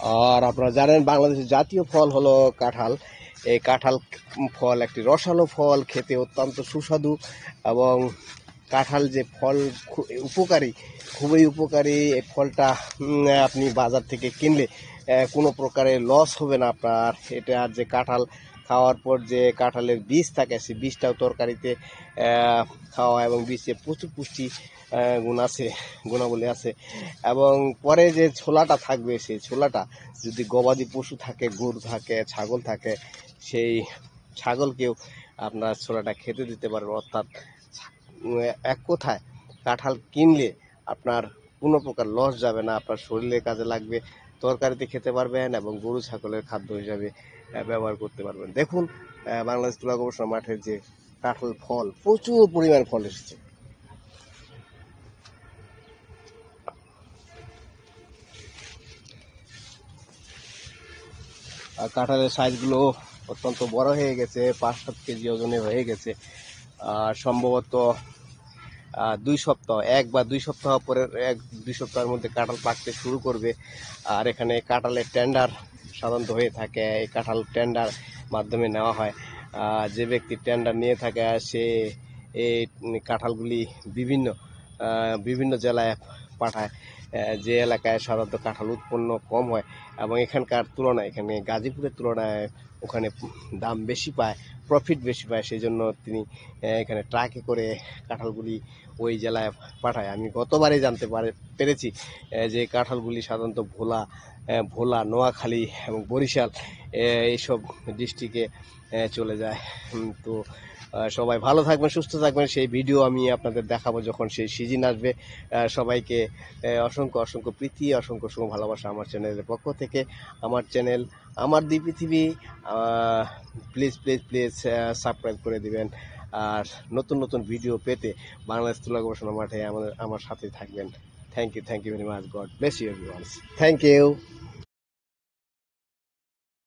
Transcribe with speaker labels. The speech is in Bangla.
Speaker 1: আর আপনারা জানেন বাংলাদেশের জাতীয় ফল হলো কাঁঠাল। এই কাঁঠাল ফল একটি রসালো ফল, খেতে অত্যন্ত সুস্বাদু এবং কাঁঠাল যে ফল উপকারী, খুবই উপকারী। এই ফলটা আপনি বাজার থেকে কিনলে কোনো প্রকারের লস হবে না আপনার। এটা আর যে কাঁঠাল খাওয়ার পর যে কাঁঠালের বীজ থাকে, সেই বীজটাও তরকারিতে খাওয়া এবং বীজে প্রচুর পুষ্টি গুণ আছে, গুণাবলী আছে। এবং পরে যে ছোলাটা থাকবে, সেই ছোলাটা যদি গবাদি পশু থাকে, গরু থাকে, ছাগল থাকে, সেই ছাগলকেও আপনার ছোলাটা খেতে দিতে পারেন। অর্থাৎ এক কথায় কাঁঠাল কিনলে আপনার কোনো প্রকার লস যাবে না, আপনার শরীরের কাজে লাগবে, তরকারিতে খেতে পারবেন এবং গরু ছাগলের খাদ্য হিসাবে ব্যবহার করতে পারবেন। দেখুন বাংলাদেশ তুলা গবেষণা মাঠের যে কাঁঠাল ফল, প্রচুর পরিমাণ ফল এসেছে। আর কাঁঠালের সাইজগুলো অত্যন্ত বড় হয়ে গেছে, 5-7 কেজি ওজনে হয়ে গেছে। আর সম্ভবত 2 সপ্তাহ, 1 বা 2 সপ্তাহ পরে, 1-2 সপ্তাহের মধ্যে কাঁঠাল পাকতে শুরু করবে। আর এখানে কাঁঠালের টেন্ডার সাধারণত হয়ে থাকে, এই কাঁঠাল টেন্ডার মাধ্যমে নেওয়া হয়। যে ব্যক্তি টেন্ডার নিয়ে থাকে সে এই কাঁঠালগুলি বিভিন্ন বিভিন্ন জেলায় পাঠায়, যে এলাকায় সাধারণত কাঁঠাল উৎপন্ন কম হয় এবং এখানকার তুলনায়, এখানে গাজীপুরের তুলনায় ওখানে দাম বেশি পায়, প্রফিট বেশি পায়। সেই জন্য তিনি এখানে ট্রাকে করে কাঁঠালগুলি ওই জেলায় পাঠায়। আমি গতবারই জানতে পেরেছি যে কাঁঠালগুলি সাধারণত ভোলা, নোয়াখালী এবং বরিশাল এইসব ডিস্ট্রিক্টে চলে যায়। তো সবাই ভালো থাকবেন, সুস্থ থাকবেন। সেই ভিডিও আমি আপনাদের দেখাবো যখন সেই সিজন আসবে। সবাইকে অসংখ্য অসংখ্য প্রীতি, অসংখ্য শুভ ভালোবাসা আমার চ্যানেলের পক্ষ থেকে। আমার চ্যানেল আমার দ্বীপ পৃথিবী, প্লিজ প্লিজ প্লিজ সাবস্ক্রাইব করে দিবেন। আর নতুন নতুন ভিডিও পেতে বাংলাদেশ তুলা গবেষণা মাঠে আমার সাথে থাকবেন। Thank you very much. God bless you everyone. Thank you.